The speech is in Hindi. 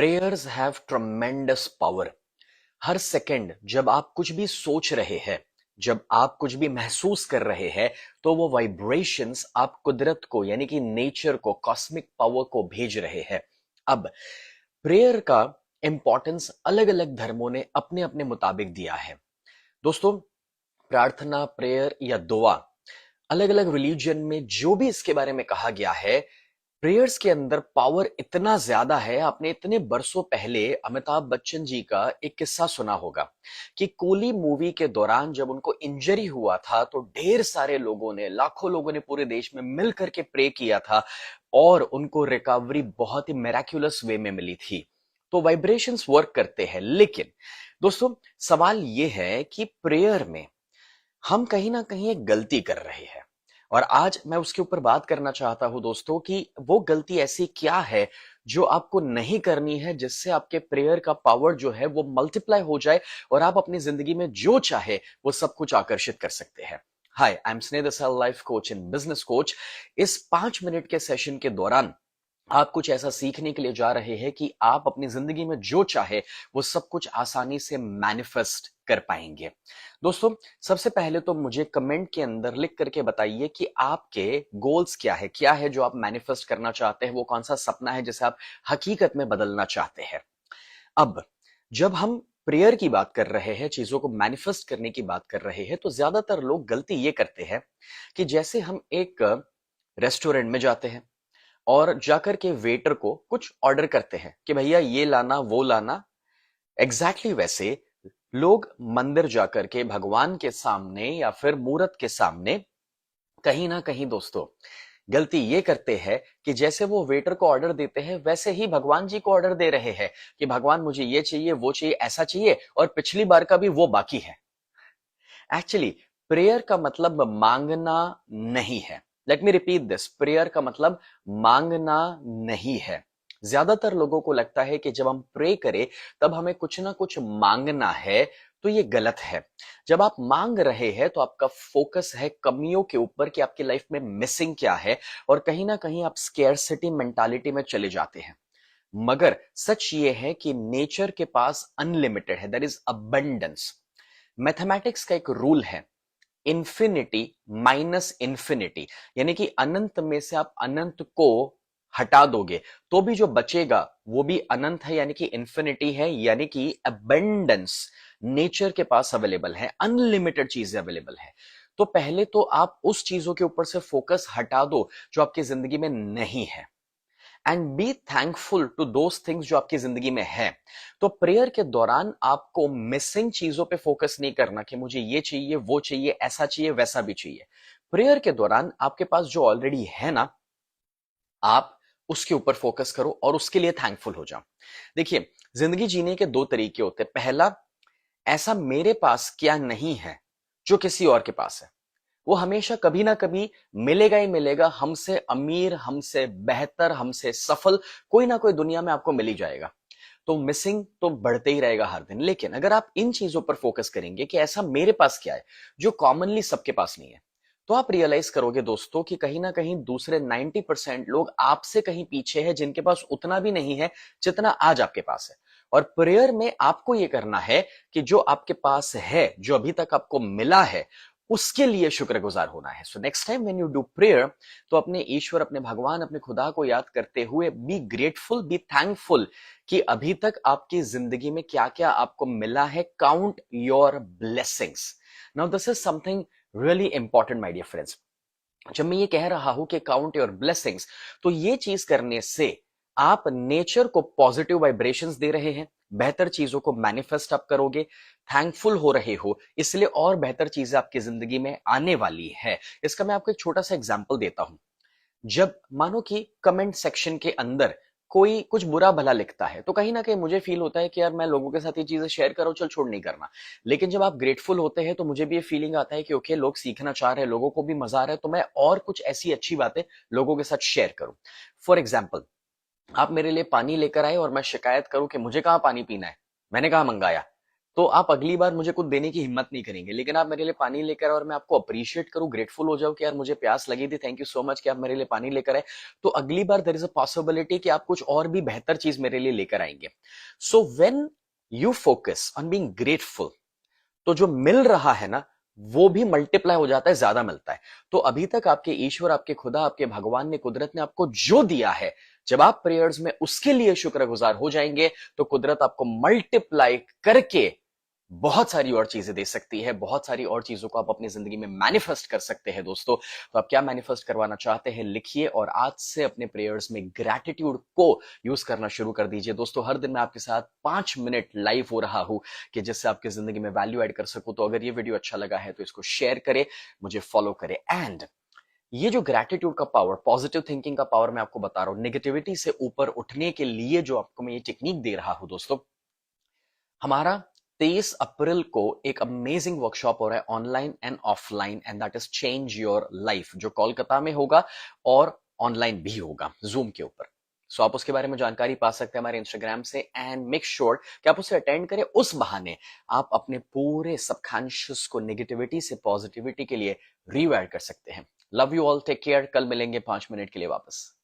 Prayers have tremendous power. Her second जब आप कुछ भी सोच रहे हैं, जब आप कुछ भी महसूस कर रहे हैं, तो वो वाइब्रेशंस आप कुदरत को यानी कि नेचर को, कॉस्मिक पावर को भेज रहे हैं। अब प्रेयर का इंपॉर्टेंस अलग अलग धर्मों ने अपने अपने मुताबिक दिया है। दोस्तों, प्रार्थना, प्रेयर या दुआ, अलग अलग रिलीजन में जो भी इसके बारे में कहा गया है, प्रेयर्स के अंदर पावर इतना ज्यादा है। आपने इतने बरसों पहले अमिताभ बच्चन जी का एक किस्सा सुना होगा कि कूली मूवी के दौरान जब उनको इंजरी हुआ था तो ढेर सारे लोगों ने, लाखों लोगों ने पूरे देश में मिल करके प्रे किया था और उनको रिकवरी बहुत ही मेराक्यूलस वे में मिली थी। तो वाइब्रेशंस वर्क करते हैं, लेकिन दोस्तों सवाल यह है कि प्रेयर में हम कहीं ना कहीं एक गलती कर रहे हैं और आज मैं उसके ऊपर बात करना चाहता हूं दोस्तों कि वो गलती ऐसी क्या है जो आपको नहीं करनी है, जिससे आपके प्रेयर का पावर जो है वो मल्टीप्लाई हो जाए और आप अपनी जिंदगी में जो चाहे वो सब कुछ आकर्षित कर सकते हैं। हाय, I am Sneh Dasal, life coach and business coach. इस 5 मिनट के सेशन के दौरान आप कुछ ऐसा सीखने के लिए जा रहे हैं कि आप अपनी जिंदगी में जो चाहे वो सब कुछ आसानी से मैनिफेस्ट कर पाएंगे। दोस्तों, सबसे पहले तो मुझे कमेंट के अंदर लिख करके बताइए कि आपके गोल्स क्या है जो आप मैनिफेस्ट करना चाहते हैं, वो कौन सा सपना है जिसे आप हकीकत में बदलना चाहते हैं। अब जब हम प्रेयर की बात कर रहे हैं, चीजों को मैनिफेस्ट करने की बात कर रहे हैं, तो ज्यादातर लोग गलती ये करते हैं कि जैसे हम एक रेस्टोरेंट में जाते हैं और जाकर के वेटर को कुछ ऑर्डर करते हैं कि भैया ये लाना वो लाना, एग्जैक्टली वैसे लोग मंदिर जाकर के भगवान के सामने या फिर मूर्त के सामने कहीं ना कहीं दोस्तों गलती ये करते हैं कि जैसे वो वेटर को ऑर्डर देते हैं वैसे ही भगवान जी को ऑर्डर दे रहे हैं कि भगवान मुझे ये चाहिए, वो चाहिए, ऐसा चाहिए, और पिछली बार का भी वो बाकी है। एक्चुअली प्रेयर का मतलब मांगना नहीं है। Let me repeat this, prayer का मतलब मांगना नहीं है। ज्यादातर लोगों को लगता है कि जब हम प्रे करें तब हमें कुछ ना कुछ मांगना है, तो ये गलत है। जब आप मांग रहे हैं तो आपका फोकस है कमियों के ऊपर कि आपकी लाइफ में मिसिंग क्या है, और कहीं ना कहीं आप स्केर्सिटी मेंटालिटी में चले जाते हैं। मगर सच ये है कि नेचर के पास अनलिमिटेड है, देयर इज अबंडेंस। मैथमेटिक्स का एक रूल है, इंफिनिटी माइनस इंफिनिटी, यानी कि अनंत में से आप अनंत को हटा दोगे तो भी जो बचेगा वो भी अनंत है, यानी कि इंफिनिटी है, यानी कि अबंडेंस नेचर के पास अवेलेबल है, अनलिमिटेड चीजें अवेलेबल है। तो पहले तो आप उस चीजों के ऊपर से फोकस हटा दो जो आपकी जिंदगी में नहीं है, and be thankful to those things जो आपकी जिंदगी में है। तो प्रेयर के दौरान आपको मिसिंग चीजों पे फोकस नहीं करना कि मुझे ये चाहिए, वो चाहिए, ऐसा चाहिए, वैसा भी चाहिए। प्रेयर के दौरान आपके पास जो ऑलरेडी है ना, आप उसके ऊपर फोकस करो और उसके लिए थैंकफुल हो जाओ। देखिए, जिंदगी जीने के दो तरीके होते हैं। पहला, ऐसा मेरे पास क्या नहीं है जो किसी और के पास है। वो हमेशा कभी ना कभी मिलेगा ही मिलेगा, हमसे अमीर, हमसे बेहतर, हमसे सफल कोई ना कोई दुनिया में आपको मिल ही जाएगा। तो मिसिंग तो बढ़ते ही रहेगा हर दिन। लेकिन अगर आप इन चीजों पर फोकस करेंगे कि ऐसा मेरे पास क्या है जो कॉमनली सबके पास नहीं है, तो आप रियलाइज करोगे दोस्तों कि कहीं ना कहीं दूसरे 90% लोग आपसे कहीं पीछे हैं, जिनके पास उतना भी नहीं है जितना आज आपके पास है। और प्रेयर में आपको यह करना है कि जो आपके पास है, जो अभी तक आपको मिला है, उसके लिए शुक्रगुजार होना है। So next time when you do prayer, तो अपने ईश्वर, अपने भगवान, अपने खुदा को याद करते हुए बी ग्रेटफुल, बी थैंकफुल कि अभी तक आपकी जिंदगी में क्या क्या आपको मिला है। Count your blessings. Now this is something really important my dear friends. जब मैं ये कह रहा हूं कि काउंट योर ब्लेसिंग्स, तो ये चीज करने से आप नेचर को पॉजिटिव वाइब्रेशंस दे रहे हैं, बेहतर चीजों को मैनिफेस्ट आप करोगे, थैंकफुल हो रहे हो, इसलिए और बेहतर चीजें आपकी जिंदगी में आने वाली है। इसका मैं आपको एक छोटा सा एग्जांपल देता हूं। जब मानो कि कमेंट सेक्शन के अंदर कोई कुछ बुरा भला लिखता है, तो कहीं ना कहीं मुझे फील होता है कि यार मैं लोगों के साथ ये चीजें शेयर करूं, चल छोड़ नहीं करना। लेकिन जब आप ग्रेटफुल होते हैं तो मुझे भी ये फीलिंग आता है कि ओके, लोग सीखना चाह रहे हैं, लोगों को भी मजा आ रहा है, तो मैं और कुछ ऐसी अच्छी बातें लोगों के साथ शेयर करूं। फॉर एग्जाम्पल, आप मेरे लिए पानी लेकर आए और मैं शिकायत करूं कि मुझे कहां पानी पीना है, मैंने कहां मंगाया, तो आप अगली बार मुझे कुछ देने की हिम्मत नहीं करेंगे, लेकिन आप मेरे लिए पानी लेकर और मैं आपको अप्रिशिएट करूं, ग्रेटफुल हो जाऊं कि यार मुझे प्यास लगी थी, थैंक यू सो मच कि आप मेरे लिए पानी लेकर आए, तो अगली बार देयर इज अ पॉसिबिलिटी कि आप कुछ और भी बेहतर चीज मेरे लिए लेकर आएंगे। So when you focus on being grateful, तो जो मिल रहा है ना वो भी मल्टीप्लाई हो जाता है, ज्यादा मिलता है। तो अभी तक आपके ईश्वर, आपके खुदा, आपके भगवान ने, कुदरत ने आपको जो दिया है, जब आप प्रेयर्स में उसके लिए शुक्रगुजार हो जाएंगे तो कुदरत आपको मल्टीप्लाई करके बहुत सारी और चीजें दे सकती है, बहुत सारी और चीजों को आप अपनी जिंदगी में मैनिफेस्ट कर सकते हैं दोस्तों। तो आप क्या मैनिफेस्ट करवाना चाहते हैं लिखिए, और आज से अपने प्रेयर्स में ग्रैटिट्यूड को यूज करना शुरू कर दीजिए दोस्तों। हर दिन मैं आपके साथ 5 मिनट लाइव हो रहा हूं कि जिससे आपकी जिंदगी में वैल्यू ऐड कर सकूं। तो अगर ये वीडियो अच्छा लगा है तो इसको शेयर करें, मुझे फॉलो करें। एंड ये जो ग्रैटिट्यूड का पावर, पॉजिटिव थिंकिंग का पावर मैं आपको बता रहा हूं, नेगेटिविटी से ऊपर उठने के लिए जो आपको मैं ये टेक्निक दे रहा हूं दोस्तों, हमारा 23 अप्रैल को एक अमेजिंग वर्कशॉप हो रहा है, online and offline, and that is change your life, जो कोलकाता में होगा और ऑनलाइन भी होगा जूम के ऊपर। सो आप उसके बारे में जानकारी पा सकते हैं हमारे इंस्टाग्राम से, एंड मेक श्योर कि आप उसे अटेंड करें। उस बहाने आप अपने पूरे सबकॉन्शियस को नेगेटिविटी से पॉजिटिविटी के लिए रीवायर कर सकते हैं। Love you all, take care, कल मिलेंगे 5 मिनट के लिए वापस।